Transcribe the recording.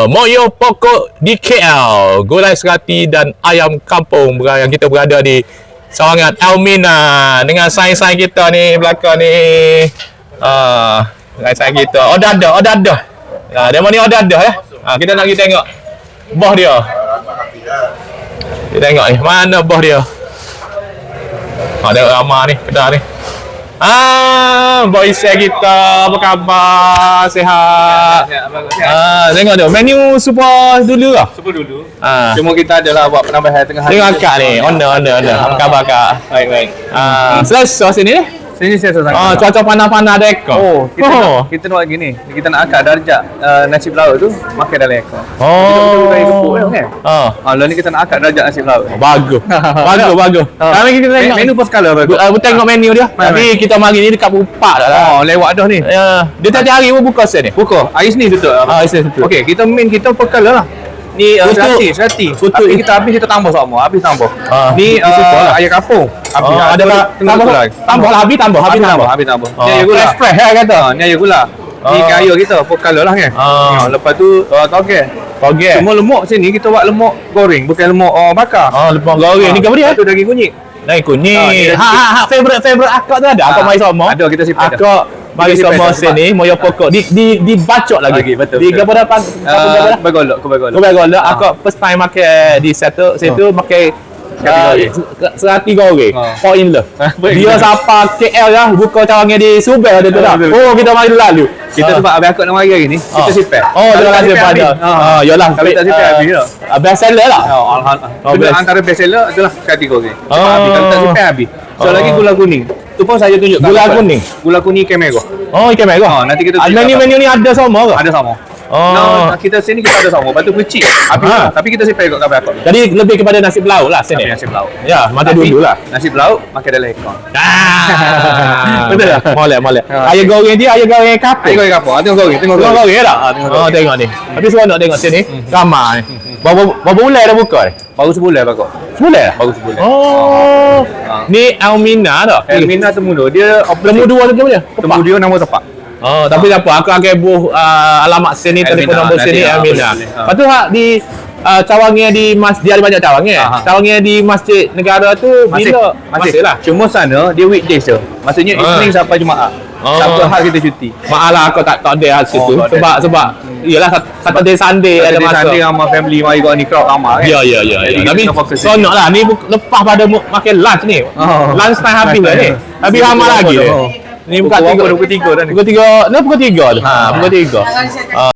Moyo Pokok di KL, gulai serati dan ayam kampung yang kita berada di Sawangan Elmina dengan saing-saing kita ni belakang ni. Saing kita. Order ada. Demo ni order ada ya. Kita nak pergi tengok bos dia. Kita tengok ni, mana bos dia? Ada ramah ni, kedai ni. Boy saya kita, apa khabar? Sihat? Tengok tu, menu super dulu lah. Super dulu. Cuma kita adalah buat penambahan tengah hari. Tengok akak ni, owner. Apa khabar kak? Baik. Selesa sini ni? Sini saya sangat. Cuaca panas-panas ada ekor. Kita nak gini. Kita nak angkat darjah nasi laut tu makan dalam ekor. Lalu ni kita nak angkat darjah nasi laut. Bagus. Kami kita tengok menu per skala bagus. Tengok menu dia. Tapi kita mari ni dekat Pupak dah lah. Lewat dah ni. Dia tiap hari pun buka sen ni. Buka. Hari ni tutup. Okey, kita main kita per skala lah. Ni 100. Tapi kita habis kita tambah semua. Ni ayam kampung. Tambah lah habis tambah. Ni ayam gula. Fresh lah kata. Ni ayam gula. Ni kayu kita per skala lah kan. Lepas tu togel. Cuma lemak sini kita buat lemak goreng, bukan lemak bakar. Lemak goreng ni apa dia? Tu daging kunyit. Daging kunyit. Favorite akak tu ada. Akak mai sama. Ada kita simpan. Akak mari sama sini Moyo Pokok di bacok lagi. Betul. Di gapo dapat Bagolok. Akak first time makan di situ makan serati goreng. Fall in love. Dia siapa KL ya, buka cawangan di Subel ada tu dah. Kita mari lalu. Kita sebab abang akak nak mari hari ni, kita simpan. Terima kasih pada. Yalah, kalau tak simpan habis dah. Best seller lah. Alhamdulillah. Antara best seller adalah serati goreng. Kalau tak simpan habis. Lagi gula kuning. Tu pun saya tunjuk. Gula kuning ikan merah. Ikan merah. Nanti kita menu ni ada sama ke? Ada sama. Kita sini kita ada sama. Lepas tu kecil. Tapi kita simpan ikut kabar akak. Jadi lebih kepada nasi belauk lah sini. Nasi belauk. Ya, mata dulu lah. Nasi belauk makan dalam ekor. Betul tak? Molek. Ayam goreng dia, ayam goreng kapur. Ayam goreng kapur. Tengok goreng tak? Tengok ni. Tapi seronok tengok sini. Ramai. Berapa bulan dah buka ni? Baru sebulan bakal. Baru sebulan. Ni Elmina dah. Elmina Temudo. Dia Temu dua tu dia. Temudo nama tepat. Tapi tak apa, aku akan buh alamat sini, telefon nombor sini Elmina. Lepas tu di cawangan di dia ada banyak cawangan. Cawangan di Masjid Negara tu bila masih lah. Cuma sana dia weekdays je. Maksudnya Isnin sampai Jumaat. Sabtu Ahad kita cuti. Malah aku tak ada hal situ sebab iyalah Saturday Sunday ada masa. Sunday sama family mari kau ni crowd ramai. Ya. Tapi seronok lah ni lepas pada makan lunch ni. Lunch time habis dah ni. Habis ramai lagi ni. Ni bukan 3 dah ni. Pukul 3 dah. Pukul 3.